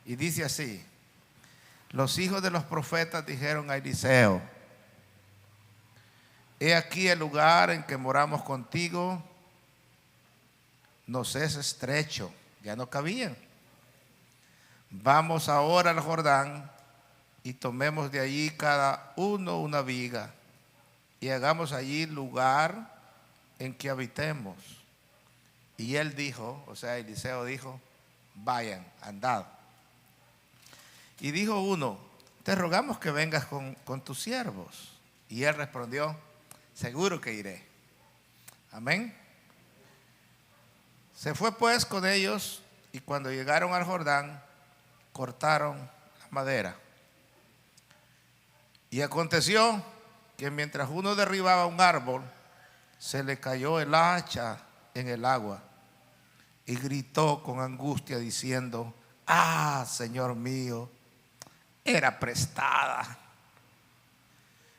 Y dice así: los hijos de los profetas dijeron a Eliseo: he aquí el lugar en que moramos contigo nos es estrecho, ya no cabían. Vamos ahora al Jordán y tomemos de allí cada uno una viga y hagamos allí lugar en que habitemos. Y él dijo, o sea, Eliseo dijo: vayan, andad. Y dijo uno: te rogamos que vengas con tus siervos. Y él respondió: seguro que iré. Amén. Se fue pues con ellos, y cuando llegaron al Jordán, cortaron la madera. Y aconteció que mientras uno derribaba un árbol, se le cayó el hacha en el agua, y gritó con angustia diciendo: ah, Señor mío, era prestada.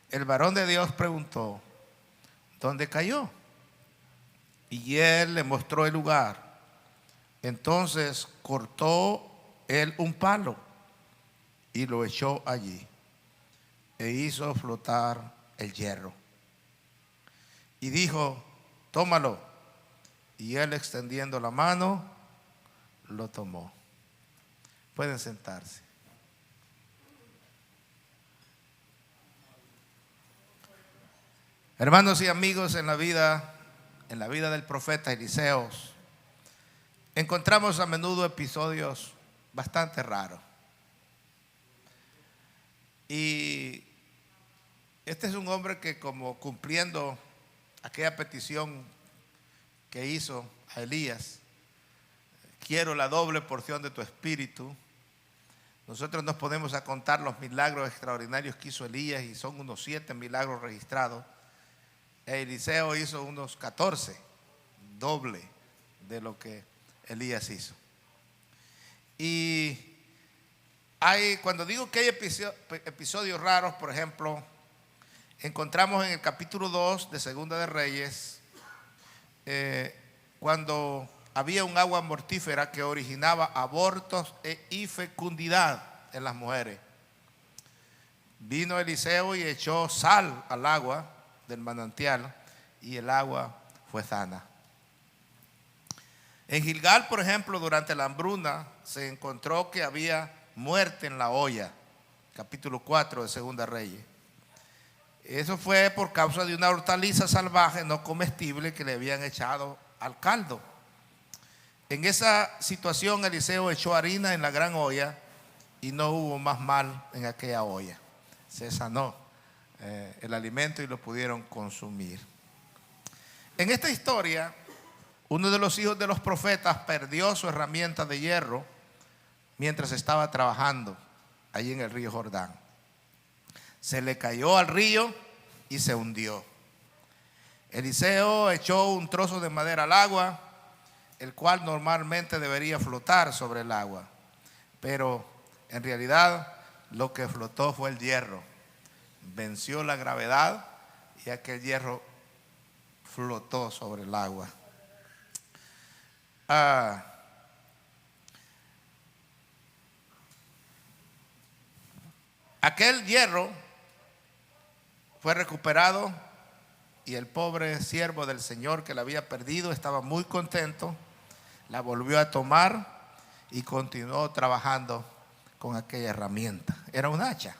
El varón de Dios preguntó: ¿dónde cayó? Y él le mostró el lugar. Entonces cortó él un palo y lo echó allí, e hizo flotar el hierro. Y dijo: tómalo. Y él, extendiendo la mano, lo tomó. Pueden sentarse. Hermanos y amigos, en la vida del profeta Eliseo encontramos a menudo episodios bastante raros. Y este es un hombre que, como cumpliendo aquella petición que hizo a Elías: quiero la doble porción de tu espíritu. Nosotros nos ponemos a contar los milagros extraordinarios que hizo Elías, y son unos 7 milagros registrados. Eliseo hizo unos 14, doble de lo que Elías hizo. Y cuando digo que hay episodios raros, por ejemplo, encontramos en el capítulo 2 de Segunda de Reyes, cuando había un agua mortífera que originaba abortos e infecundidad en las mujeres. Vino Eliseo y echó sal al agua del manantial, y el agua fue sana. En Gilgal, por ejemplo, durante la hambruna, se encontró que había muerte en la olla. Capítulo 4 de Segunda Reyes. Eso fue por causa de una hortaliza salvaje no comestible que le habían echado al caldo. En esa situación, Eliseo echó harina en la gran olla y no hubo más mal en aquella olla. Se sanó el alimento y lo pudieron consumir. En esta historia, uno de los hijos de los profetas perdió su herramienta de hierro mientras estaba trabajando allí en el río Jordán. Se le cayó al río y se hundió. Eliseo echó un trozo de madera al agua, el cual normalmente debería flotar sobre el agua, pero en realidad lo que flotó fue el hierro. Venció la gravedad y aquel hierro flotó sobre el agua. Aquel hierro fue recuperado, y el pobre siervo del Señor que la había perdido estaba muy contento. La volvió a tomar y continuó trabajando con aquella herramienta. Era un hacha.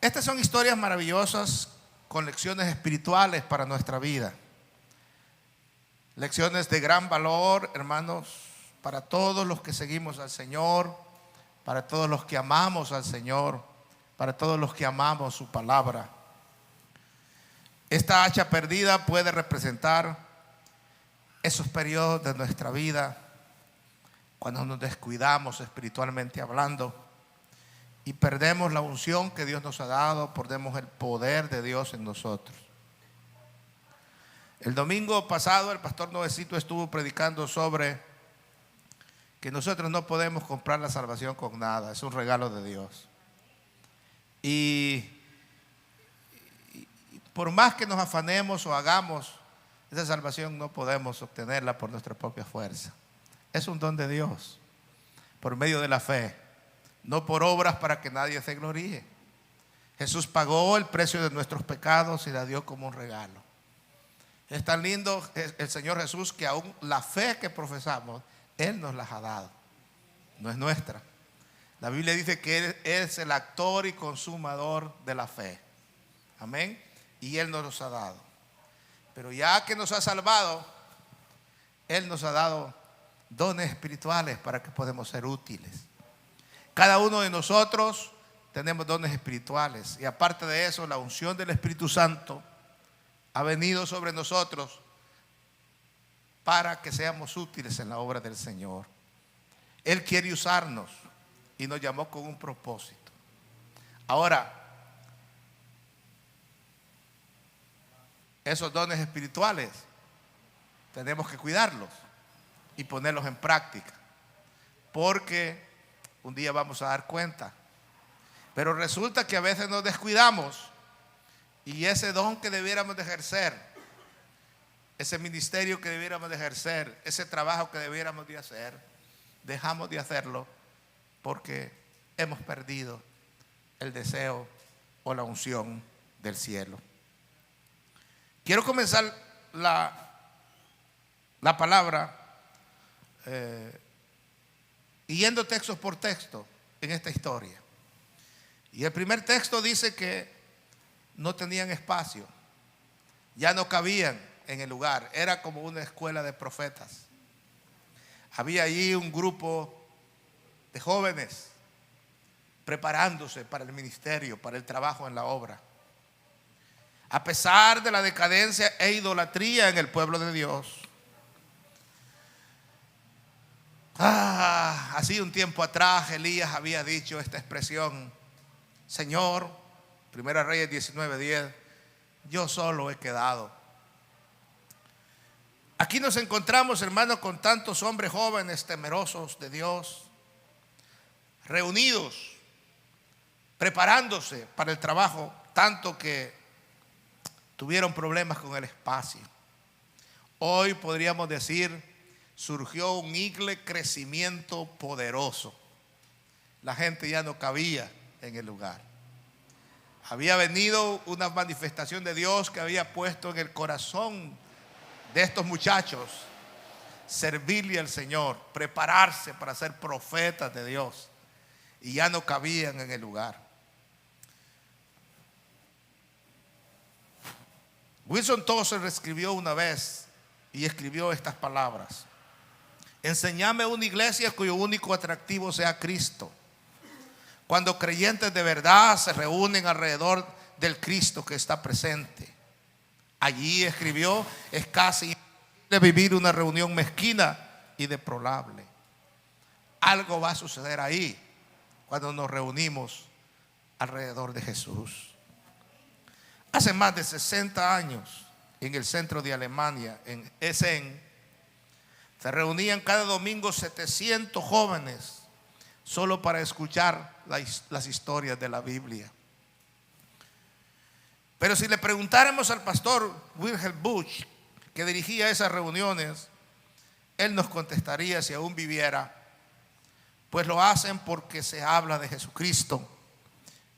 Estas son historias maravillosas con lecciones espirituales para nuestra vida. Lecciones de gran valor, hermanos, para todos los que seguimos al Señor, para todos los que amamos al Señor, para todos los que amamos su palabra. Esta hacha perdida puede representar esos periodos de nuestra vida cuando nos descuidamos espiritualmente hablando y perdemos la unción que Dios nos ha dado, perdemos el poder de Dios en nosotros. El domingo pasado el pastor Noecito estuvo predicando sobre que nosotros no podemos comprar la salvación con nada, es un regalo de Dios. Y por más que nos afanemos o hagamos, esa salvación no podemos obtenerla por nuestra propia fuerza. Es un don de Dios. por medio de la fe, no por obras para que nadie se gloríe. Jesús pagó el precio de nuestros pecados y la dio como un regalo. Es tan lindo el Señor Jesús que aún la fe que profesamos, Él nos las ha dado. No es nuestra. La Biblia dice que Él es el actor y consumador de la fe. Amén. Y Él nos los ha dado. Pero ya que nos ha salvado, Él nos ha dado dones espirituales para que podamos ser útiles. Cada uno de nosotros tenemos dones espirituales. Y aparte de eso, la unción del Espíritu Santo ha venido sobre nosotros para que seamos útiles en la obra del Señor. Él quiere usarnos y nos llamó con un propósito. Ahora, esos dones espirituales tenemos que cuidarlos y ponerlos en práctica, porque un día vamos a dar cuenta. Pero resulta que a veces nos descuidamos y ese don que debiéramos de ejercer, ese ministerio que debiéramos de ejercer, ese trabajo que debiéramos de hacer, dejamos de hacerlo porque hemos perdido el deseo o la unción del cielo. Quiero comenzar la palabra yendo texto por texto en esta historia. Y el primer texto dice que no tenían espacio, ya no cabían en el lugar, era como una escuela de profetas. Había allí un grupo de jóvenes preparándose para el ministerio, para el trabajo en la obra. A pesar de la decadencia e idolatría en el pueblo de Dios. Así un tiempo atrás Elías había dicho esta expresión: Señor, Primera Reyes 19:10, yo solo he quedado. Aquí nos encontramos, hermanos, con tantos hombres jóvenes temerosos de Dios, reunidos, preparándose para el trabajo, tanto que tuvieron problemas con el espacio. Hoy podríamos decir, surgió un crecimiento poderoso. La gente ya no cabía en el lugar. Había venido una manifestación de Dios que había puesto en el corazón de estos muchachos servirle al Señor, prepararse para ser profetas de Dios, y ya no cabían en el lugar. Wilson Tozer escribió una vez y escribió estas palabras: enséñame una iglesia cuyo único atractivo sea Cristo. Cuando creyentes de verdad se reúnen alrededor del Cristo que está presente. Allí, escribió, es casi imposible vivir una reunión mezquina y deplorable. Algo va a suceder ahí cuando nos reunimos alrededor de Jesús. Hace más de 60 años, en el centro de Alemania, en Essen, se reunían cada domingo 700 jóvenes solo para escuchar las historias de la Biblia. Pero si le preguntáramos al pastor Wilhelm Busch, que dirigía esas reuniones, él nos contestaría, si aún viviera, pues lo hacen porque se habla de Jesucristo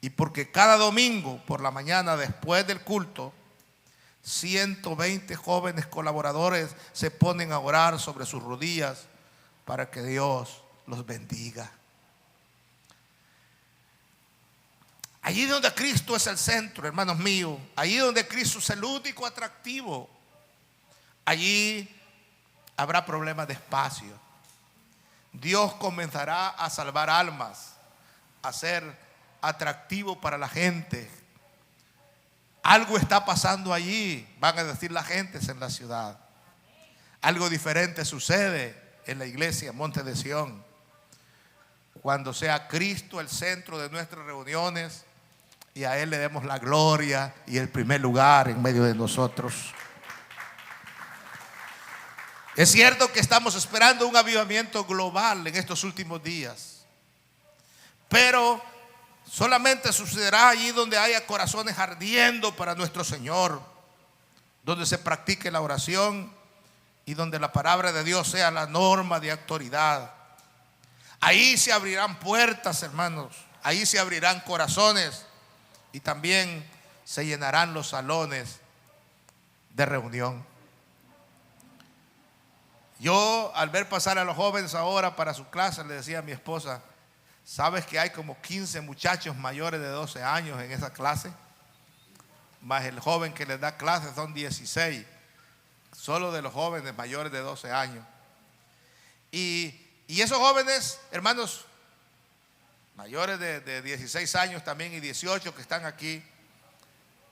y porque cada domingo por la mañana después del culto 120 jóvenes colaboradores se ponen a orar sobre sus rodillas para que Dios los bendiga. Allí donde Cristo es el centro, hermanos míos, allí donde Cristo es el único atractivo, allí habrá problemas de espacio. Dios comenzará a salvar almas, a ser atractivo para la gente. Algo está pasando allí, van a decir las gentes en la ciudad. Algo diferente sucede en la iglesia Monte de Sión. Cuando sea Cristo el centro de nuestras reuniones y a Él le demos la gloria y el primer lugar en medio de nosotros. Es cierto que estamos esperando un avivamiento global en estos últimos días, pero solamente sucederá allí donde haya corazones ardiendo para nuestro Señor, donde se practique la oración y donde la palabra de Dios sea la norma de autoridad. Ahí se abrirán puertas, hermanos. Ahí se abrirán corazones y también se llenarán los salones de reunión. Yo, al ver pasar a los jóvenes ahora para su clase, le decía a mi esposa: ¿sabes que hay como 15 muchachos mayores de 12 años en esa clase? Más el joven que les da clases son 16, solo de los jóvenes mayores de 12 años. Y esos jóvenes, hermanos, mayores de 16 años también y 18 que están aquí,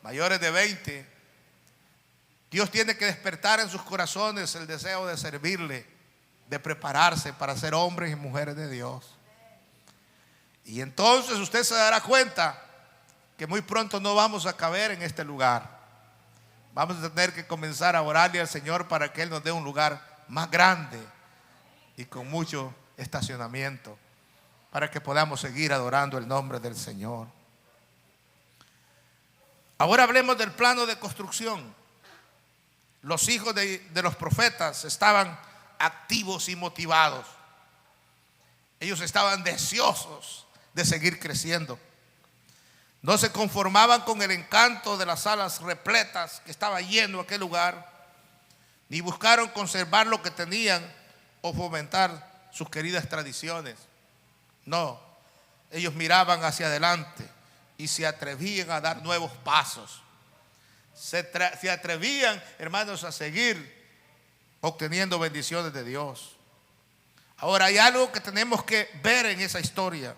mayores de 20, Dios tiene que despertar en sus corazones el deseo de servirle, de prepararse para ser hombres y mujeres de Dios. Y entonces usted se dará cuenta que muy pronto no vamos a caber en este lugar. Vamos a tener que comenzar a orarle al Señor para que Él nos dé un lugar más grande y con mucho estacionamiento, para que podamos seguir adorando el nombre del Señor. Ahora hablemos del plano de construcción. Los hijos de los profetas estaban activos y motivados. Ellos estaban deseosos de seguir creciendo. No se conformaban con el encanto de las salas repletas que estaba lleno aquel lugar, ni buscaron conservar lo que tenían o fomentar sus queridas tradiciones. No, ellos miraban hacia adelante y se atrevían a dar nuevos pasos. Se atrevían, hermanos, a seguir obteniendo bendiciones de Dios. Ahora hay algo que tenemos que ver en esa historia,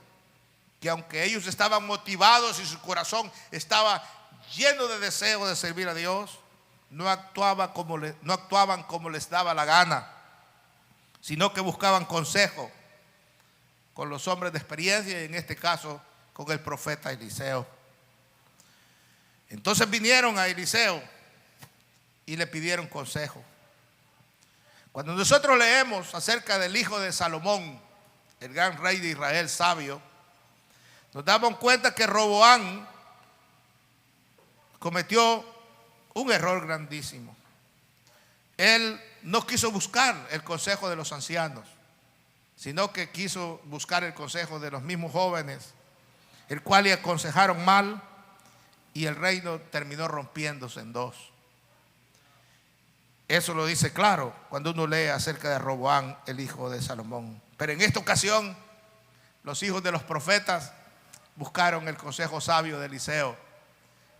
que aunque ellos estaban motivados y su corazón estaba lleno de deseo de servir a Dios, no actuaban como les daba la gana, sino que buscaban consejo con los hombres de experiencia, y en este caso con el profeta Eliseo. Entonces vinieron a Eliseo y le pidieron consejo. Cuando nosotros leemos acerca del hijo de Salomón, el gran rey de Israel sabio, nos damos cuenta que Roboam cometió un error grandísimo. Él no quiso buscar el consejo de los ancianos, sino que quiso buscar el consejo de los mismos jóvenes, el cual le aconsejaron mal, y el reino terminó rompiéndose en dos. Eso lo dice claro cuando uno lee acerca de Roboam, el hijo de Salomón. Pero en esta ocasión, los hijos de los profetas buscaron el consejo sabio de Eliseo.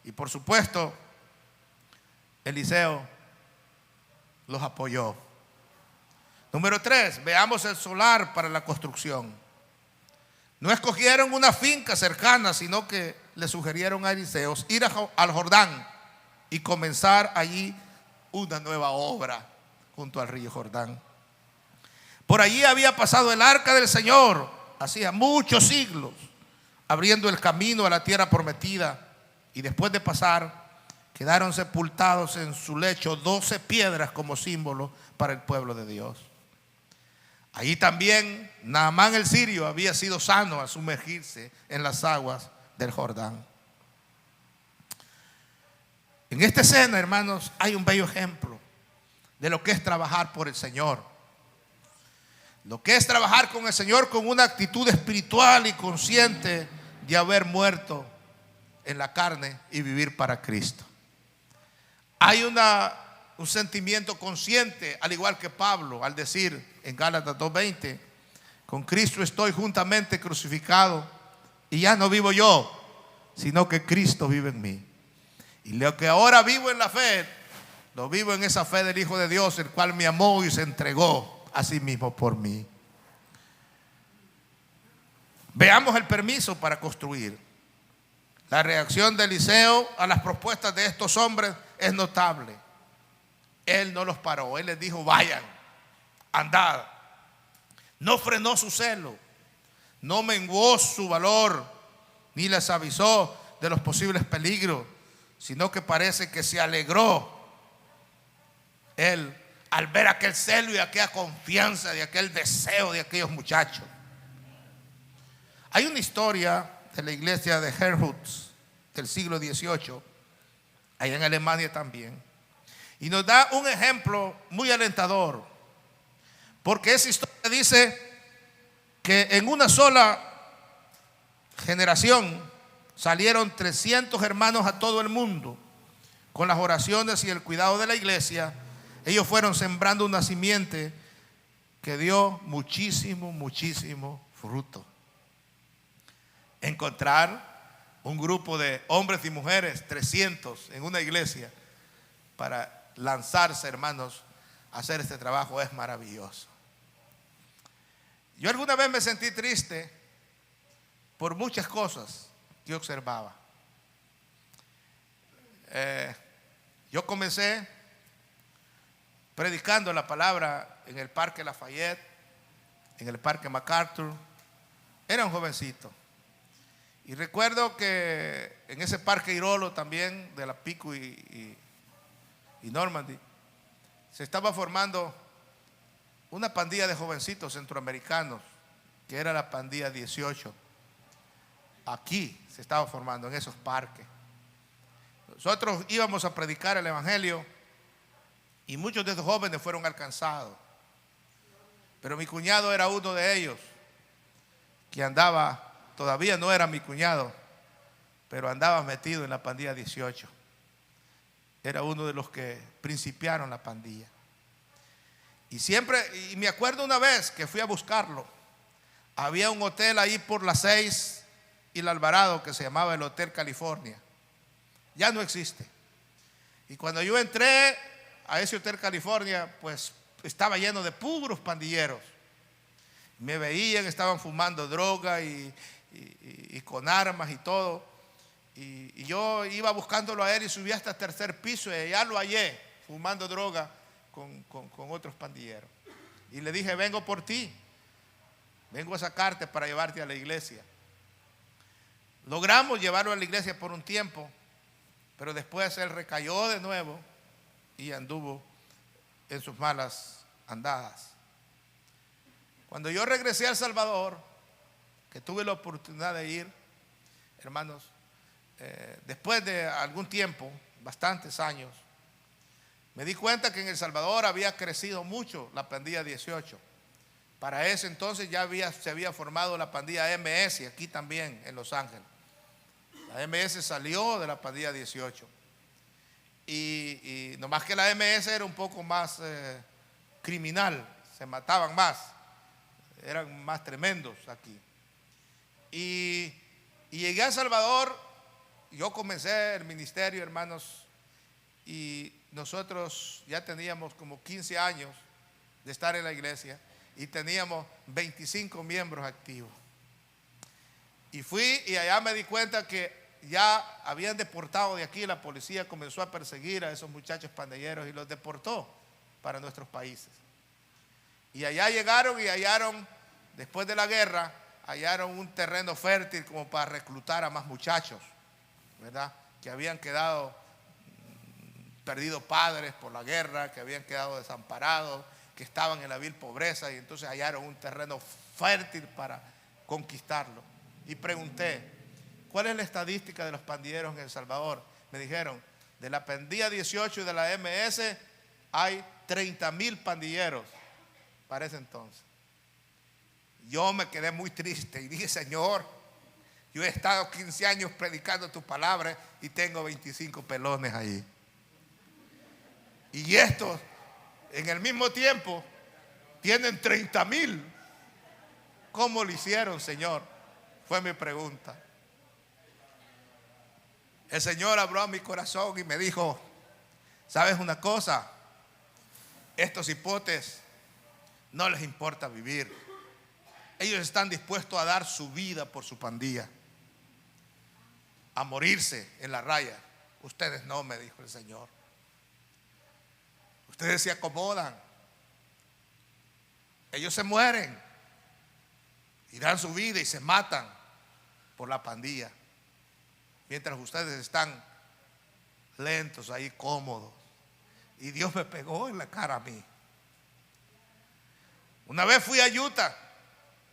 Y por supuesto, Eliseo los apoyó. Número 3, veamos el solar para la construcción. No escogieron una finca cercana, sino que le sugirieron a Eliseo ir al Jordán y comenzar allí una nueva obra junto al río Jordán. Por allí había pasado el arca del Señor hacía muchos siglos, abriendo el camino a la tierra prometida, y después de pasar quedaron sepultados en su lecho 12 piedras como símbolo para el pueblo de Dios. Allí también Naamán el sirio había sido sano al sumergirse en las aguas del Jordán. En esta escena, hermanos, hay un bello ejemplo de lo que es trabajar por el Señor. Lo que es trabajar con el Señor con una actitud espiritual y consciente de haber muerto en la carne y vivir para Cristo. Hay un sentimiento consciente, al igual que Pablo, al decir en Gálatas 2:20, con Cristo estoy juntamente crucificado, y ya no vivo yo, sino que Cristo vive en mí. Y lo que ahora vivo en la fe, lo vivo en esa fe del Hijo de Dios, el cual me amó y se entregó a sí mismo por mí. Veamos el permiso para construir. La reacción de Eliseo a las propuestas de estos hombres es notable. Él no los paró, él les dijo: vayan, andad. No frenó su celo, no menguó su valor, ni les avisó de los posibles peligros, sino que parece que se alegró él al ver aquel celo y aquella confianza, de aquel deseo de aquellos muchachos. Hay una historia de la iglesia de Herrnhut del siglo XVIII, allá en Alemania también, y nos da un ejemplo muy alentador, porque esa historia dice que en una sola generación salieron 300 hermanos a todo el mundo. Con las oraciones y el cuidado de la iglesia, ellos fueron sembrando una simiente que dio muchísimo, muchísimo fruto. Encontrar un grupo de hombres y mujeres, 300 en una iglesia, para lanzarse, hermanos, a hacer este trabajo es maravilloso. Yo alguna vez me sentí triste por muchas cosas que observaba. Yo comencé predicando la palabra en el Parque Lafayette, en el Parque MacArthur. Era un jovencito. Y recuerdo que en ese Parque Irolo también, de la Pico y Normandy, se estaba formando una pandilla de jovencitos centroamericanos, que era la pandilla 18. Aquí se estaba formando, en esos parques. Nosotros íbamos a predicar el evangelio y muchos de esos jóvenes fueron alcanzados. Pero mi cuñado era uno de ellos, que andaba, todavía no era mi cuñado, pero andaba metido en la pandilla 18. Era uno de los que principiaron la pandilla. Y me acuerdo una vez que fui a buscarlo. Había un hotel ahí por las 6 y el Alvarado que se llamaba el Hotel California. Ya no existe. Y cuando yo entré a ese Hotel California, pues estaba lleno de puros pandilleros. Me veían, estaban fumando droga y con armas y todo. Y yo iba buscándolo a él y subí hasta el tercer piso y allá lo hallé fumando droga con otros pandilleros. Y le dije: vengo por ti, vengo a sacarte para llevarte a la iglesia. Logramos llevarlo a la iglesia por un tiempo, pero después él recayó de nuevo y anduvo en sus malas andadas. Cuando yo regresé a El Salvador, que tuve la oportunidad de ir, hermanos, después de algún tiempo, bastantes años, me di cuenta que en El Salvador había crecido mucho la pandilla 18. Para ese entonces ya se había formado la pandilla MS, aquí también en Los Ángeles. La MS salió de la pandilla 18. Y nomás que la MS era un poco más criminal, se mataban más, eran más tremendos aquí. Y llegué a El Salvador, yo comencé el ministerio, hermanos, y nosotros ya teníamos como 15 años de estar en la iglesia y teníamos 25 miembros activos. Y fui y allá me di cuenta que ya habían deportado de aquí. La policía comenzó a perseguir a esos muchachos pandilleros y los deportó para nuestros países. Y allá llegaron y hallaron, después de la guerra, hallaron un terreno fértil como para reclutar a más muchachos, ¿verdad? Que habían quedado perdidos padres por la guerra, que habían quedado desamparados, que estaban en la vil pobreza, y entonces hallaron un terreno fértil para conquistarlo. Y pregunté: ¿cuál es la estadística de los pandilleros en El Salvador? Me dijeron: de la pandilla 18 y de la MS hay 30,000 pandilleros para ese entonces. Yo me quedé muy triste y dije: Señor, yo he estado 15 años predicando tu palabra y tengo 25 pelones ahí. Y estos en el mismo tiempo tienen 30,000. ¿Cómo lo hicieron, Señor? Fue mi pregunta. El Señor habló a mi corazón y me dijo: ¿sabes una cosa? Estos hipotes no les importa vivir. Ellos están dispuestos a dar su vida por su pandilla, a morirse en la raya. Ustedes no, me dijo el Señor. Ustedes se acomodan. Ellos se mueren y dan su vida y se matan por la pandilla, mientras ustedes están lentos ahí, cómodos. Y Dios me pegó en la cara a mí. Una vez fui a Utah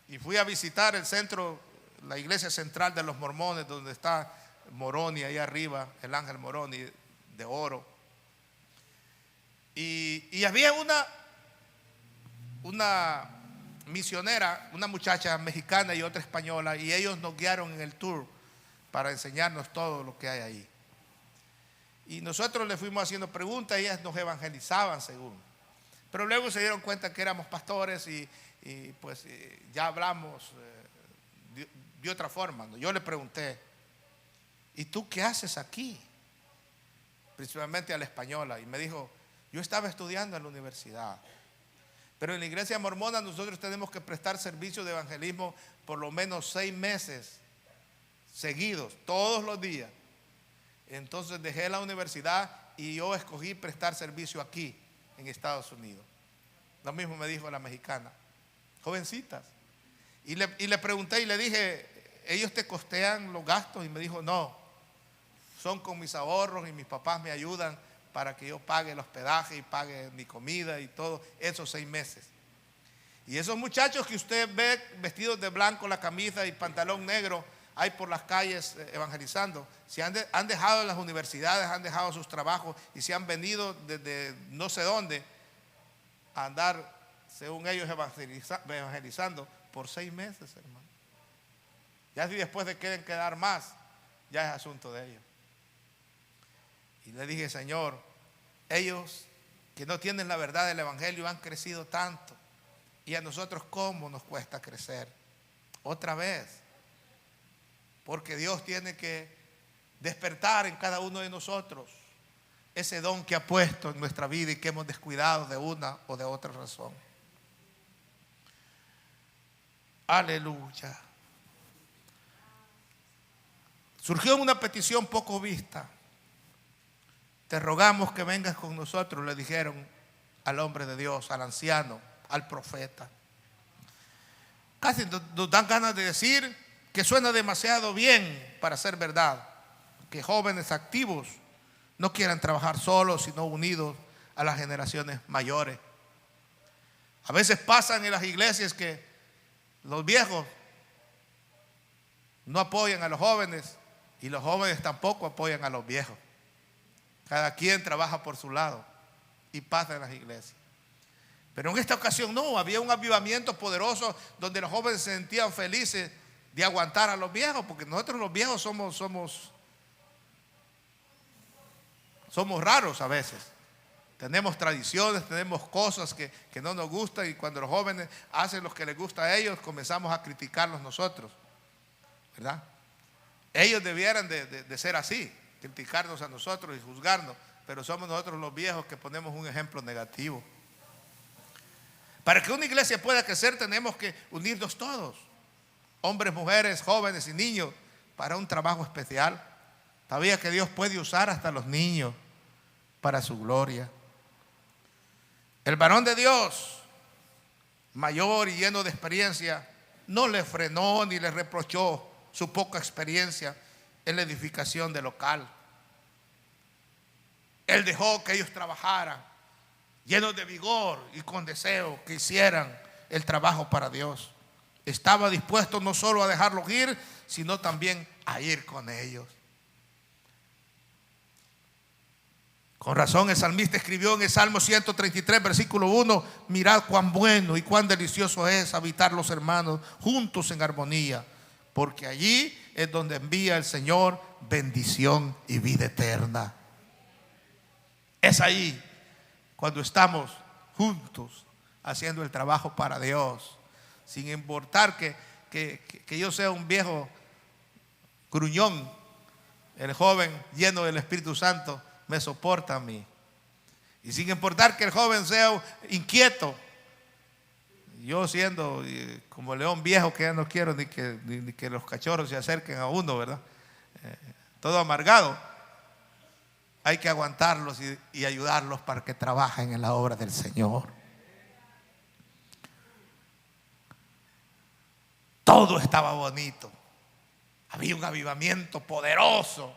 y fui a visitar el centro, la iglesia central de los mormones, donde está Moroni ahí arriba, el ángel Moroni de oro. Y había una misionera, una muchacha mexicana y otra española, y ellos nos guiaron en el tour para enseñarnos todo lo que hay ahí. Y nosotros le fuimos haciendo preguntas y ellas nos evangelizaban según. Pero luego se dieron cuenta que éramos pastores y pues ya hablamos de otra forma, ¿no? Yo le pregunté, ¿y tú qué haces aquí? Principalmente a la española. Y me dijo, yo estaba estudiando en la universidad, pero en la iglesia mormona nosotros tenemos que prestar servicio de evangelismo por lo menos 6 meses seguidos, todos los días. Entonces dejé la universidad y yo escogí prestar servicio aquí en Estados Unidos. Lo mismo me dijo la mexicana, jovencitas. Y le pregunté y le dije, ¿ellos te costean los gastos? Y me dijo, no, son con mis ahorros y mis papás me ayudan para que yo pague el hospedaje y pague mi comida y todo, esos 6 meses. Y esos muchachos que usted ve vestidos de blanco, la camisa y pantalón negro, hay por las calles evangelizando, se han dejado las universidades, han dejado sus trabajos y se han venido desde no sé dónde a andar, según ellos, evangelizando por 6 meses, hermano. Ya si después de quieren quedar más, ya es asunto de ellos. Y le dije, Señor, ellos que no tienen la verdad del evangelio han crecido tanto, y a nosotros cómo nos cuesta crecer otra vez, porque Dios tiene que despertar en cada uno de nosotros ese don que ha puesto en nuestra vida y que hemos descuidado de una o de otra razón. Aleluya. Surgió una petición poco vista. Te rogamos que vengas con nosotros, le dijeron al hombre de Dios, al anciano, al profeta. Casi nos dan ganas de decir que suena demasiado bien para ser verdad, que jóvenes activos no quieran trabajar solos, sino unidos a las generaciones mayores. A veces pasan en las iglesias que los viejos no apoyan a los jóvenes y los jóvenes tampoco apoyan a los viejos. Cada quien trabaja por su lado y pasa en las iglesias. Pero en esta ocasión no, había un avivamiento poderoso donde los jóvenes se sentían felices de aguantar a los viejos, porque nosotros los viejos somos raros a veces. Tenemos tradiciones, tenemos cosas que no nos gustan, y cuando los jóvenes hacen lo que les gusta a ellos, comenzamos a criticarlos nosotros, ¿verdad? Ellos debieran de ser así, criticarnos a nosotros y juzgarnos, pero somos nosotros los viejos que ponemos un ejemplo negativo. Para que una iglesia pueda crecer tenemos que unirnos todos, hombres, mujeres, jóvenes y niños, para un trabajo especial. Sabía que Dios puede usar hasta los niños para su gloria. El varón de Dios, mayor y lleno de experiencia, no le frenó ni le reprochó su poca experiencia en la edificación del local. Él dejó que ellos trabajaran, llenos de vigor y con deseo que hicieran el trabajo para Dios. Estaba dispuesto no solo a dejarlos ir, sino también a ir con ellos. Con razón el salmista escribió en el Salmo 133, versículo 1: mirad cuán bueno y cuán delicioso es habitar los hermanos juntos en armonía, porque allí es donde envía el Señor bendición y vida eterna. Es ahí cuando estamos juntos haciendo el trabajo para Dios, sin importar que yo sea un viejo gruñón. El joven lleno del Espíritu Santo me soporta a mí. Y sin importar que el joven sea inquieto, yo siendo como león viejo que ya no quiero ni que los cachorros se acerquen a uno, ¿verdad? Todo amargado, hay que aguantarlos y ayudarlos para que trabajen en la obra del Señor. Todo estaba bonito. Había un avivamiento poderoso.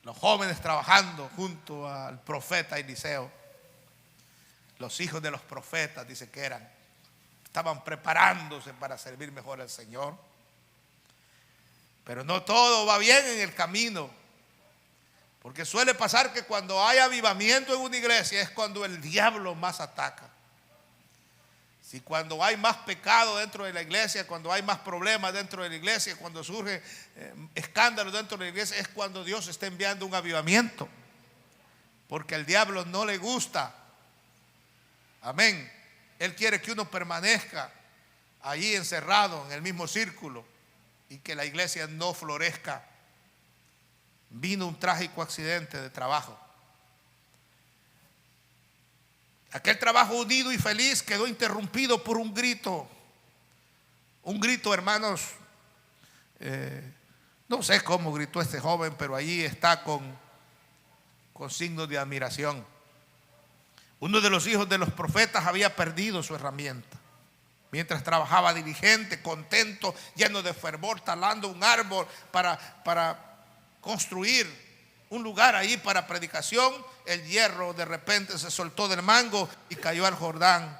Los jóvenes trabajando junto al profeta Eliseo. Los hijos de los profetas, dice que eran. Estaban preparándose para servir mejor al Señor. Pero no todo va bien en el camino. Porque suele pasar que cuando hay avivamiento en una iglesia es cuando el diablo más ataca. Si cuando hay más pecado dentro de la iglesia, cuando hay más problemas dentro de la iglesia, cuando surge escándalos dentro de la iglesia, es cuando Dios está enviando un avivamiento. Porque al diablo no le gusta. Amén. Él quiere que uno permanezca allí encerrado en el mismo círculo y que la iglesia no florezca. Vino un trágico accidente de trabajo. Aquel trabajo unido y feliz quedó interrumpido por un grito. Un grito, hermanos. No sé cómo gritó este joven, pero allí está con signos de admiración. Uno de los hijos de los profetas había perdido su herramienta. Mientras trabajaba diligente, contento, lleno de fervor, talando un árbol para construir un lugar ahí para predicación, el hierro de repente se soltó del mango y cayó al Jordán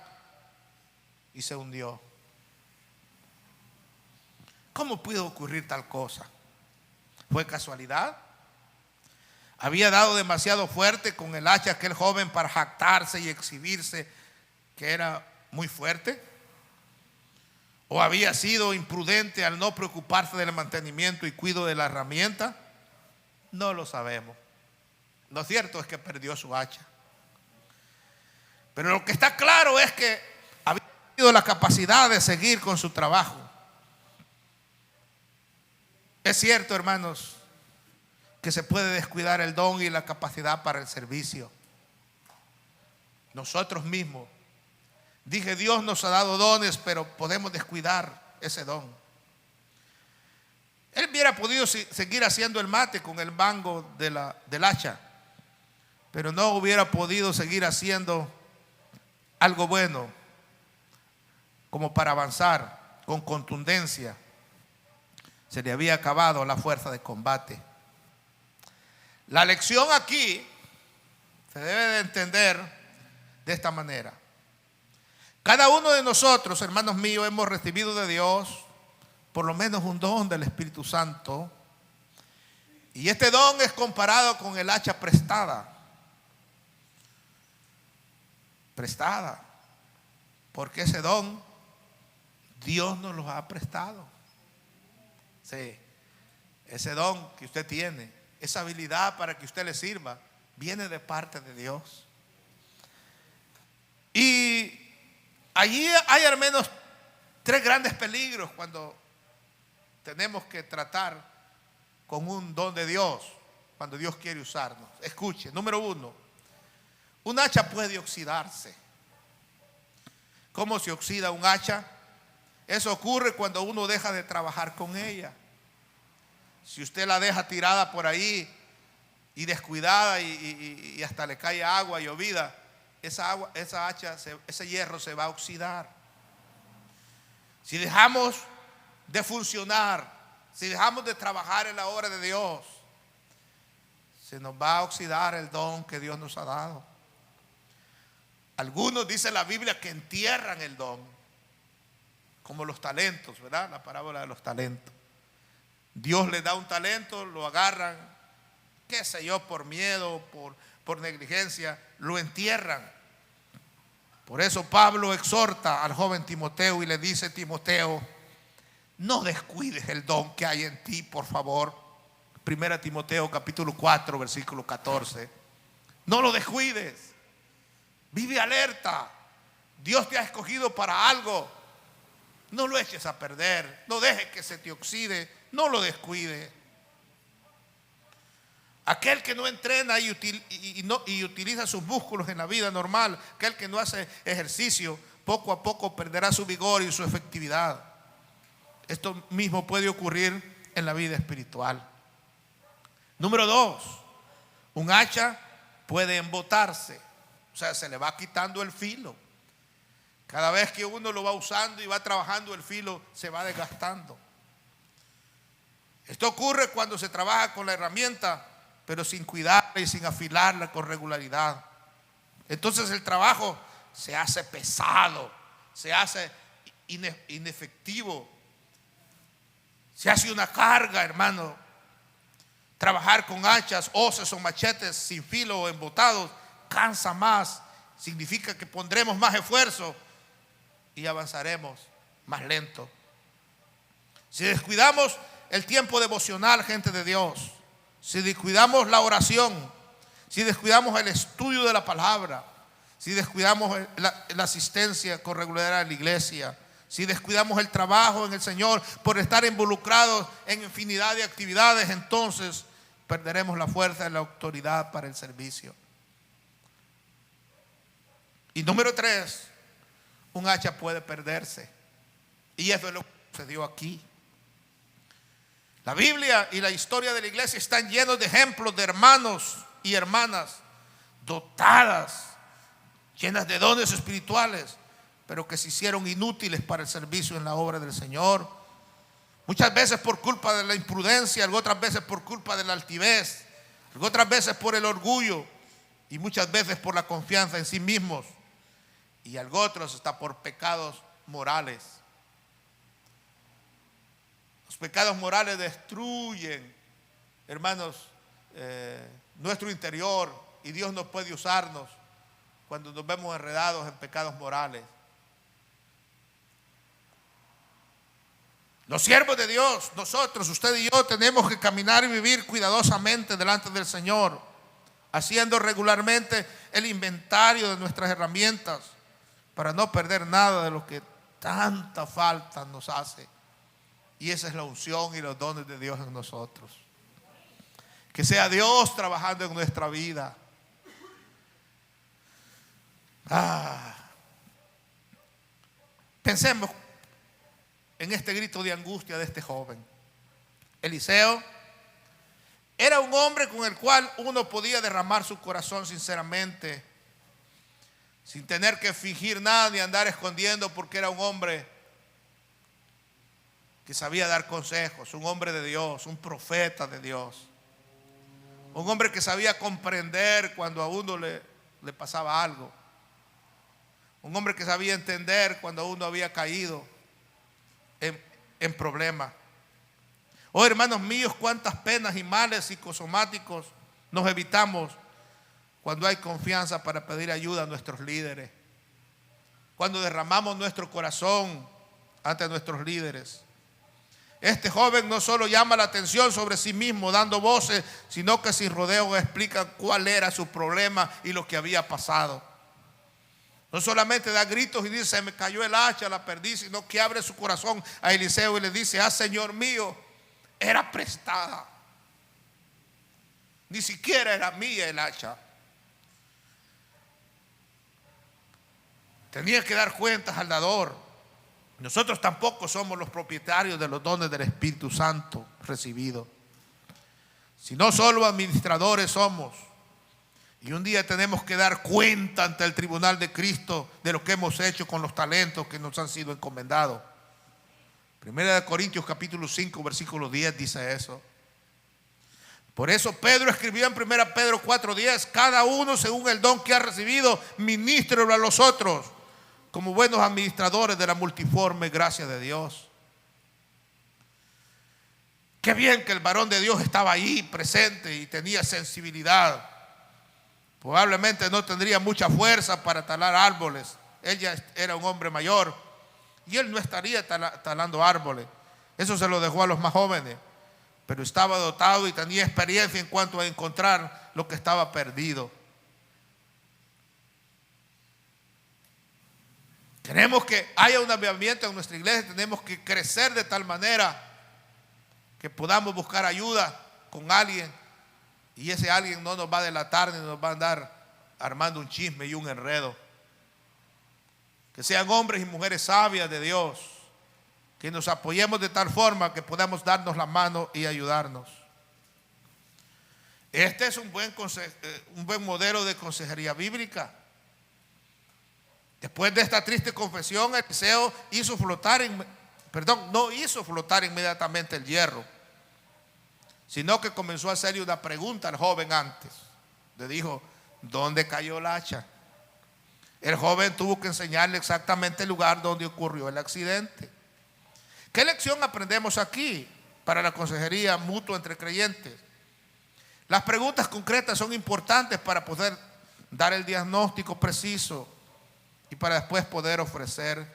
y se hundió. ¿Cómo pudo ocurrir tal cosa? ¿Fue casualidad? ¿Había dado demasiado fuerte con el hacha aquel joven para jactarse y exhibirse que era muy fuerte? ¿O había sido imprudente al no preocuparse del mantenimiento y cuidado de la herramienta? No lo sabemos. Lo cierto es que perdió su hacha. Pero lo que está claro es que había tenido la capacidad de seguir con su trabajo. Es cierto, hermanos, que se puede descuidar el don y la capacidad para el servicio. Nosotros mismos. Dije, Dios nos ha dado dones, pero podemos descuidar ese don. Él hubiera podido seguir haciendo el mate con el mango del hacha, pero no hubiera podido seguir haciendo algo bueno como para avanzar con contundencia. Se le había acabado la fuerza de combate. La lección aquí se debe de entender de esta manera. Cada uno de nosotros, hermanos míos, hemos recibido de Dios por lo menos un don del Espíritu Santo. Y este don es comparado con el hacha prestada. Prestada. Porque ese don Dios nos lo ha prestado. Sí. Ese don que usted tiene, esa habilidad para que usted le sirva, viene de parte de Dios. Y allí hay al menos 3 grandes peligros cuando tenemos que tratar con un don de Dios, cuando Dios quiere usarnos. Escuche, número 1, un hacha puede oxidarse. ¿Cómo se oxida un hacha? Eso ocurre cuando uno deja de trabajar con ella. Si usted la deja tirada por ahí y descuidada y hasta le cae agua y llovida, esa hacha, ese hierro se va a oxidar. Si dejamos de funcionar, si dejamos de trabajar en la obra de Dios, se nos va a oxidar el don que Dios nos ha dado. Algunos, dice la Biblia, que entierran el don, como los talentos, ¿verdad? La parábola de los talentos. Dios les da un talento, lo agarran, qué sé yo, por miedo, por negligencia, lo entierran. Por eso Pablo exhorta al joven Timoteo y le dice: Timoteo, no descuides el don que hay en ti, por favor. 1 Timoteo capítulo 4, versículo 14. No lo descuides. Vive alerta. Dios te ha escogido para algo. No lo eches a perder. No dejes que se te oxide. No lo descuide. Aquel que no entrena y utiliza sus músculos en la vida normal, aquel que no hace ejercicio, poco a poco perderá su vigor y su efectividad. Esto mismo puede ocurrir en la vida espiritual. Número 2, un hacha puede embotarse, o sea, se le va quitando el filo. Cada vez que uno lo va usando y va trabajando, el filo se va desgastando. Esto ocurre cuando se trabaja con la herramienta, pero sin cuidarla y sin afilarla con regularidad. Entonces el trabajo se hace pesado, se hace inefectivo, se hace una carga, hermano. Trabajar con hachas, hoces o machetes sin filo o embotados cansa más. Significa que pondremos más esfuerzo y avanzaremos más lento. Si descuidamos el tiempo devocional, gente de Dios, si descuidamos la oración, si descuidamos el estudio de la palabra, si descuidamos la asistencia con regularidad a la iglesia, si descuidamos el trabajo en el Señor por estar involucrados en infinidad de actividades, entonces perderemos la fuerza y la autoridad para el servicio. Y número 3, un hacha puede perderse. Y eso es lo que sucedió aquí. La Biblia y la historia de la iglesia están llenos de ejemplos de hermanos y hermanas dotadas, llenas de dones espirituales, pero que se hicieron inútiles para el servicio en la obra del Señor. Muchas veces por culpa de la imprudencia, otras veces por culpa de la altivez, otras veces por el orgullo y muchas veces por la confianza en sí mismos y algo otros hasta por pecados morales. Los pecados morales destruyen, hermanos, nuestro interior, y Dios no puede usarnos cuando nos vemos enredados en pecados morales. Los siervos de Dios, nosotros, usted y yo, tenemos que caminar y vivir cuidadosamente delante del Señor, haciendo regularmente el inventario de nuestras herramientas para no perder nada de lo que tanta falta nos hace. Y esa es la unción y los dones de Dios en nosotros. Que sea Dios trabajando en nuestra vida. Pensemos en este grito de angustia de este joven. Eliseo era un hombre con el cual uno podía derramar su corazón sinceramente, sin tener que fingir nada ni andar escondiendo, porque era un hombre que sabía dar consejos, un hombre de Dios, un profeta de Dios, un hombre que sabía comprender cuando a uno le pasaba algo, un hombre que sabía entender cuando uno había caído en problemas. Oh, hermanos míos, cuántas penas y males psicosomáticos nos evitamos cuando hay confianza para pedir ayuda a nuestros líderes, cuando derramamos nuestro corazón ante nuestros líderes. Este joven no solo llama la atención sobre sí mismo dando voces, sino que sin rodeo explica cuál era su problema y lo que había pasado. No solamente da gritos y dice: se me cayó el hacha, la perdí, sino que abre su corazón a Eliseo y le dice: Señor mío, era prestada, ni siquiera era mía el hacha. Tenía que dar cuentas al dador. Nosotros tampoco somos los propietarios de los dones del Espíritu Santo recibidos, sino solo administradores somos. Y un día tenemos que dar cuenta ante el tribunal de Cristo de lo que hemos hecho con los talentos que nos han sido encomendados. Primera de Corintios capítulo 5 versículo 10 dice eso. Por eso Pedro escribió en 1 Pedro 4:10: cada uno según el don que ha recibido, ministrelo a los otros como buenos administradores de la multiforme gracia de Dios. Qué bien que el varón de Dios estaba ahí presente y tenía sensibilidad. Probablemente no tendría mucha fuerza para talar árboles. Él ya era un hombre mayor y él no estaría talando árboles. Eso se lo dejó a los más jóvenes. Pero estaba dotado y tenía experiencia en cuanto a encontrar lo que estaba perdido. Queremos que haya un avivamiento en nuestra iglesia. Tenemos que crecer de tal manera que podamos buscar ayuda con alguien, y ese alguien no nos va a delatar ni nos va a andar armando un chisme y un enredo. Que sean hombres y mujeres sabias de Dios, que nos apoyemos de tal forma que podamos darnos la mano y ayudarnos. Este es un buen modelo de consejería bíblica. Después de esta triste confesión, Eliseo no hizo flotar inmediatamente el hierro, sino que comenzó a hacerle una pregunta al joven antes. Le dijo: ¿dónde cayó el hacha? El joven tuvo que enseñarle exactamente el lugar donde ocurrió el accidente. ¿Qué lección aprendemos aquí para la consejería mutua entre creyentes? Las preguntas concretas son importantes para poder dar el diagnóstico preciso y para después poder ofrecer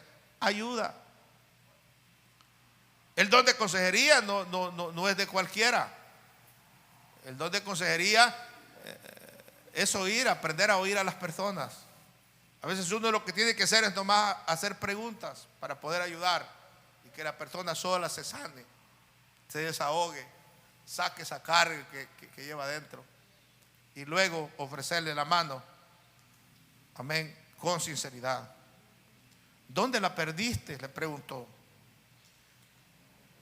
ayuda. El don de consejería no es de cualquiera. El don de consejería es oír, aprender a oír a las personas. A veces uno lo que tiene que hacer es nomás hacer preguntas para poder ayudar y que la persona sola se sane, se desahogue, saque esa carga que lleva adentro y luego ofrecerle la mano, amén, con sinceridad. ¿Dónde la perdiste?, le preguntó.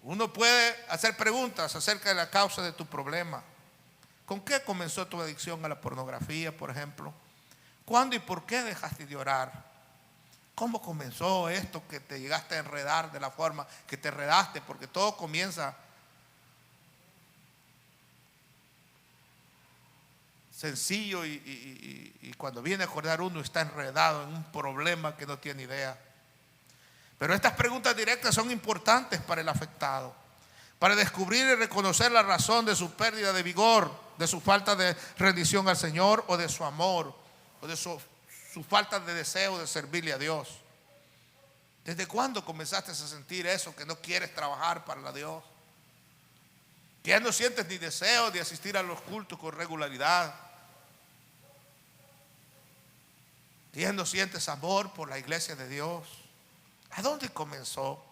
Uno puede hacer preguntas acerca de la causa de tu problema. ¿Con qué comenzó tu adicción a la pornografía, por ejemplo? ¿Cuándo y por qué dejaste de orar? ¿Cómo comenzó esto que te llegaste a enredar de la forma que te enredaste? Porque todo comienza sencillo y cuando viene a acordar uno está enredado en un problema que no tiene idea. Pero estas preguntas directas son importantes para el afectado, para descubrir y reconocer la razón de su pérdida de vigor, de su falta de rendición al Señor o de su amor, o de su falta de deseo de servirle a Dios. ¿Desde cuándo comenzaste a sentir eso, que no quieres trabajar para Dios? Que ya no sientes ni deseo de asistir a los cultos con regularidad. Que ya no sientes amor por la iglesia de Dios. ¿A dónde comenzó?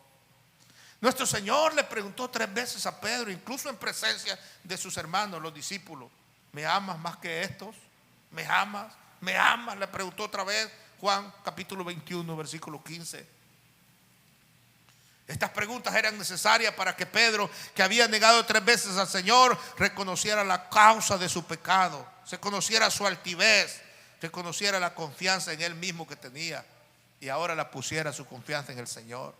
Nuestro Señor le preguntó 3 veces a Pedro, incluso en presencia de sus hermanos, los discípulos: ¿me amas más que estos? ¿Me amas? ¿Me amas?, le preguntó otra vez. Juan capítulo 21, versículo 15. Estas preguntas eran necesarias para que Pedro, que había negado 3 veces al Señor, reconociera la causa de su pecado, se conociera su altivez, se conociera la confianza en él mismo que tenía y ahora la pusiera su confianza en el Señor.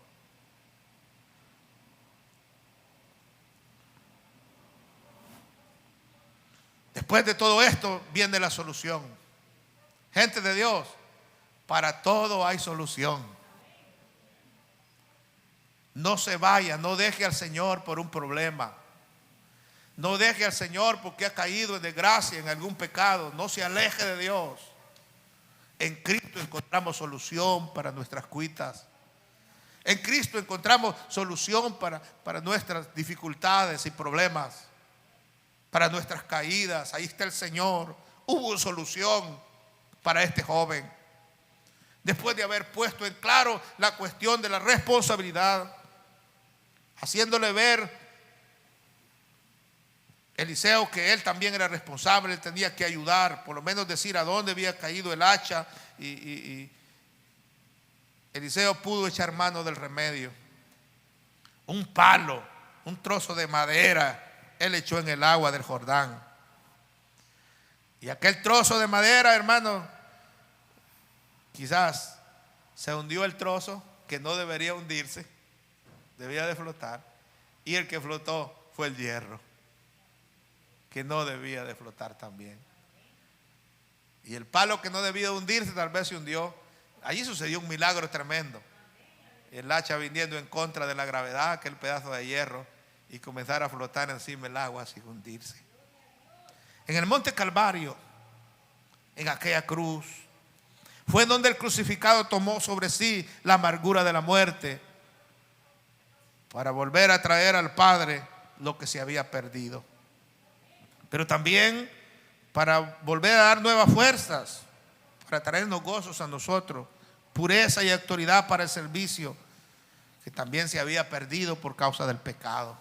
Después de todo esto viene la solución. Gente de Dios, para todo hay solución. No se vaya, no deje al Señor por un problema. No deje al Señor porque ha caído en desgracia, en algún pecado. No se aleje de Dios. En Cristo encontramos solución para nuestras cuitas. En Cristo encontramos solución para nuestras dificultades y problemas, para nuestras caídas. Ahí está el Señor. Hubo solución para este joven. Después de haber puesto en claro la cuestión de la responsabilidad, haciéndole ver Eliseo que él también era responsable, él tenía que ayudar, por lo menos decir a dónde había caído el hacha, y Eliseo pudo echar mano del remedio. Un palo, un trozo de madera, él echó en el agua del Jordán. Y aquel trozo de madera, hermano, quizás se hundió el trozo que no debería hundirse, debía de flotar, y el que flotó fue el hierro, que no debía de flotar también. Y el palo que no debía hundirse tal vez se hundió. Allí sucedió un milagro tremendo. El hacha viniendo en contra de la gravedad, aquel pedazo de hierro, y comenzar a flotar encima del agua sin hundirse. En el monte Calvario, en aquella cruz, fue donde el crucificado tomó sobre sí la amargura de la muerte para volver a traer al Padre lo que se había perdido. Pero también para volver a dar nuevas fuerzas, para traernos gozos a nosotros, pureza y autoridad para el servicio que también se había perdido por causa del pecado.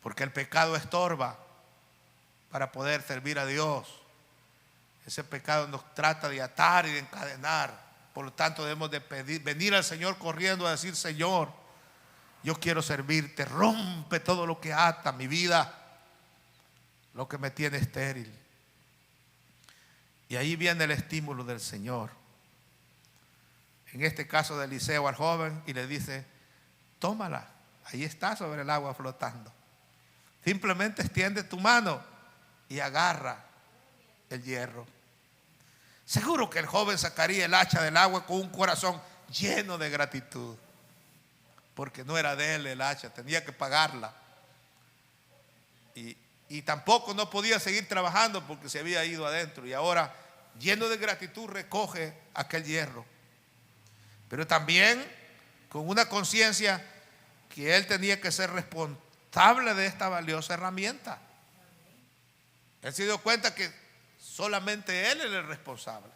Porque el pecado estorba para poder servir a Dios. Ese pecado nos trata de atar y de encadenar. Por lo tanto debemos de venir al Señor corriendo a decir: Señor, yo quiero servirte. Rompe todo lo que ata mi vida, lo que me tiene estéril. Y ahí viene el estímulo del Señor. En este caso de Eliseo al joven, y le dice: tómala, ahí está sobre el agua flotando. Simplemente extiende tu mano y agarra el hierro. Seguro que el joven sacaría el hacha del agua con un corazón lleno de gratitud, porque no era de él el hacha, tenía que pagarla. Y tampoco no podía seguir trabajando porque se había ido adentro. Y ahora, lleno de gratitud, recoge aquel hierro pero también con una conciencia que él tenía que ser responsable de esta valiosa herramienta. Él se dio cuenta que solamente él era el responsable.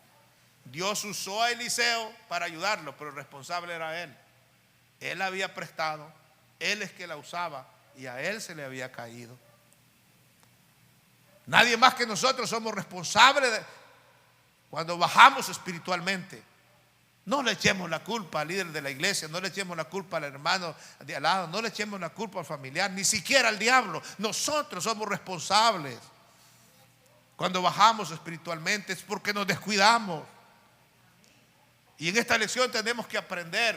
Dios usó a Eliseo para ayudarlo, pero el responsable era él. Él había prestado, él es que la usaba y a él se le había caído. Nadie más que nosotros somos responsables cuando bajamos espiritualmente. No le echemos la culpa al líder de la iglesia, no le echemos la culpa al hermano de al lado, no le echemos la culpa al familiar, ni siquiera al diablo. Nosotros somos responsables. Cuando bajamos espiritualmente es porque nos descuidamos. Y en esta lección tenemos que aprender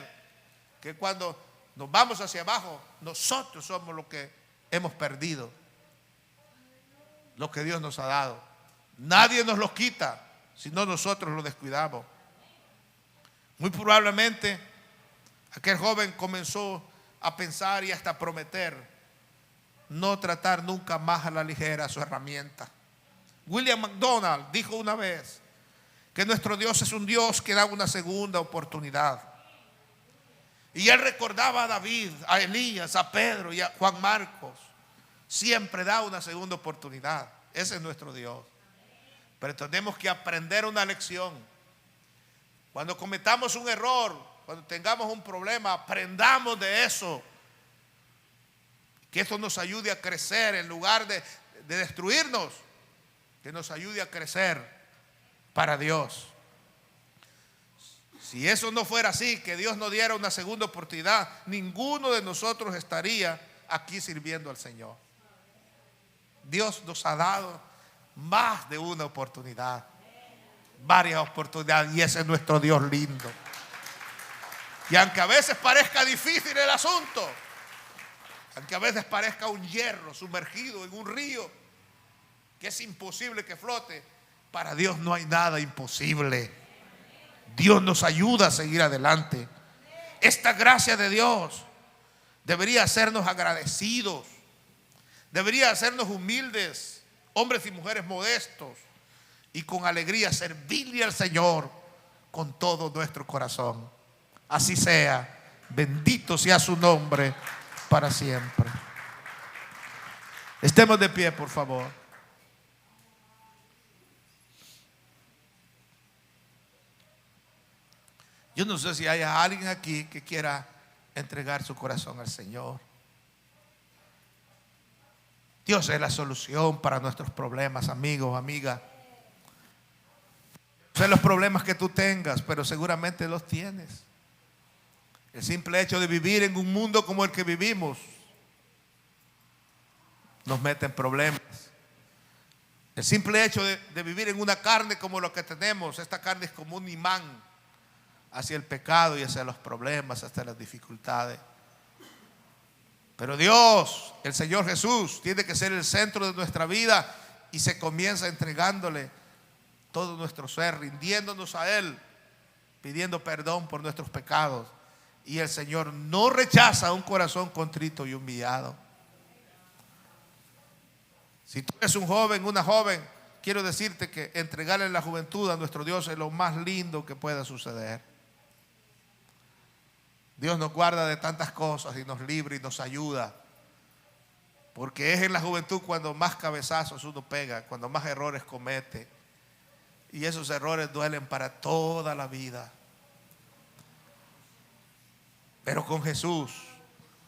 que cuando nos vamos hacia abajo, nosotros somos los que hemos perdido lo que Dios nos ha dado. Nadie nos lo quita, sino nosotros lo descuidamos. Muy probablemente aquel joven comenzó a pensar y hasta prometer no tratar nunca más a la ligera su herramienta. William MacDonald dijo una vez que nuestro Dios es un Dios que da una segunda oportunidad. Y él recordaba a David, a Elías, a Pedro y a Juan Marcos. Siempre da una segunda oportunidad. Ese es nuestro Dios. Pero tenemos que aprender una lección. Cuando cometamos un error, cuando tengamos un problema, aprendamos de eso. Que esto nos ayude a crecer en lugar de destruirnos. Que nos ayude a crecer para Dios. Si eso no fuera así, que Dios nos diera una segunda oportunidad, ninguno de nosotros estaría aquí sirviendo al Señor. Dios nos ha dado más de una oportunidad, varias oportunidades, y ese es nuestro Dios lindo. Y aunque a veces parezca difícil el asunto, aunque a veces parezca un hierro sumergido en un río que es imposible que flote, para Dios no hay nada imposible. Dios nos ayuda a seguir adelante. Esta gracia de Dios debería hacernos agradecidos, debería hacernos humildes, hombres y mujeres modestos, y con alegría servirle al Señor con todo nuestro corazón. Así sea. Bendito sea su nombre para siempre. Estemos de pie, por favor. Yo no sé si hay alguien aquí que quiera entregar su corazón al Señor. Dios es la solución para nuestros problemas, amigos, amigas. No sé los problemas que tú tengas, pero seguramente los tienes. El simple hecho de vivir en un mundo como el que vivimos nos mete en problemas. El simple hecho de vivir en una carne como lo que tenemos, esta carne es como un imán hacia el pecado y hacia los problemas, hacia las dificultades. Pero Dios, el Señor Jesús, tiene que ser el centro de nuestra vida, y se comienza entregándole todo nuestro ser, rindiéndonos a Él, pidiendo perdón por nuestros pecados. Y el Señor no rechaza un corazón contrito y humillado. Si tú eres un joven, una joven, quiero decirte que entregarle la juventud a nuestro Dios es lo más lindo que pueda suceder. Dios nos guarda de tantas cosas y nos libra y nos ayuda, porque es en la juventud cuando más cabezazos uno pega, cuando más errores comete, y esos errores duelen para toda la vida. Pero con Jesús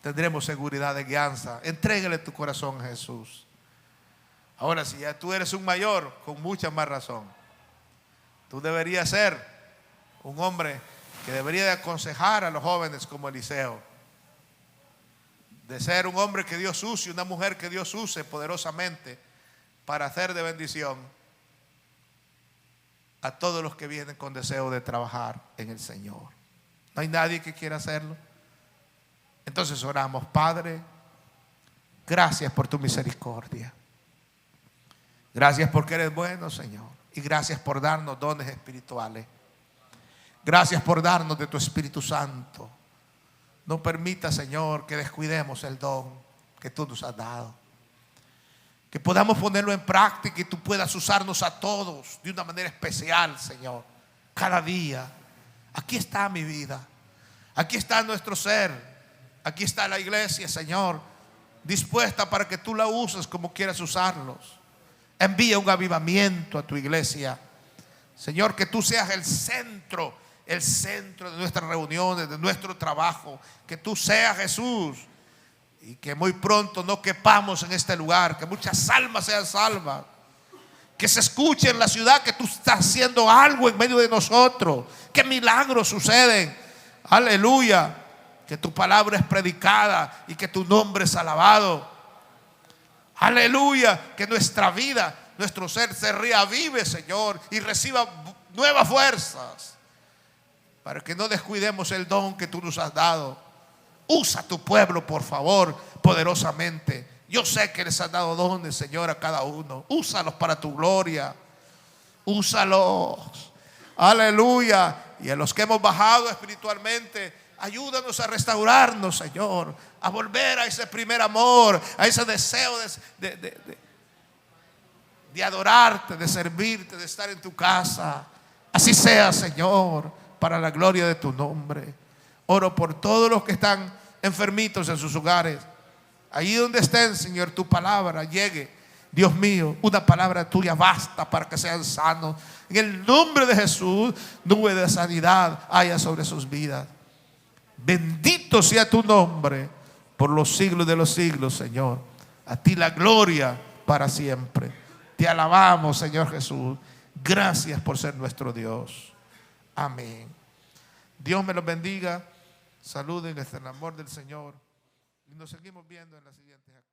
tendremos seguridad de guianza. Entrégale tu corazón a Jesús. Ahora, si ya tú eres un mayor, con mucha más razón, tú deberías ser un hombre que debería de aconsejar a los jóvenes como Eliseo, de ser un hombre que Dios use, una mujer que Dios use poderosamente para hacer de bendición a todos los que vienen con deseo de trabajar en el Señor. No hay nadie que quiera hacerlo. Entonces oramos. Padre, gracias por tu misericordia. Gracias porque eres bueno, Señor, y gracias por darnos dones espirituales. Gracias por darnos de tu Espíritu Santo. No permita, Señor, que descuidemos el don que tú nos has dado. Que podamos ponerlo en práctica y tú puedas usarnos a todos de una manera especial, Señor. Cada día. Aquí está mi vida. Aquí está nuestro ser. Aquí está la iglesia, Señor, dispuesta para que tú la uses como quieras usarlos. Envía un avivamiento a tu iglesia, Señor, que tú seas el centro de nuestras reuniones, de nuestro trabajo. Que tú seas Jesús, y que muy pronto no quepamos en este lugar, que muchas almas sean salvas, que se escuche en la ciudad que tú estás haciendo algo en medio de nosotros, que milagros suceden. Aleluya, que tu palabra es predicada y que tu nombre es alabado. Aleluya, que nuestra vida, nuestro ser se reavive, Señor, y reciba nuevas fuerzas, para que no descuidemos el don que tú nos has dado. Usa a tu pueblo, por favor, poderosamente. Yo sé que les has dado dones, Señor, a cada uno. Úsalos para tu gloria. Úsalos. Aleluya. Y a los que hemos bajado espiritualmente, ayúdanos a restaurarnos, Señor, a volver a ese primer amor, a ese deseo de adorarte, de servirte, de estar en tu casa. Así sea, Señor, para la gloria de tu nombre. Oro por todos los que están enfermitos en sus hogares. Ahí donde estén, Señor, tu palabra llegue. Dios mío, una palabra tuya basta para que sean sanos. En el nombre de Jesús, nube de sanidad haya sobre sus vidas. Bendito sea tu nombre por los siglos de los siglos, Señor. A ti la gloria para siempre. Te alabamos, Señor Jesús. Gracias por ser nuestro Dios. Amén. Dios me los bendiga. Saluden en el amor del Señor. Y nos seguimos viendo en las siguientes actividades.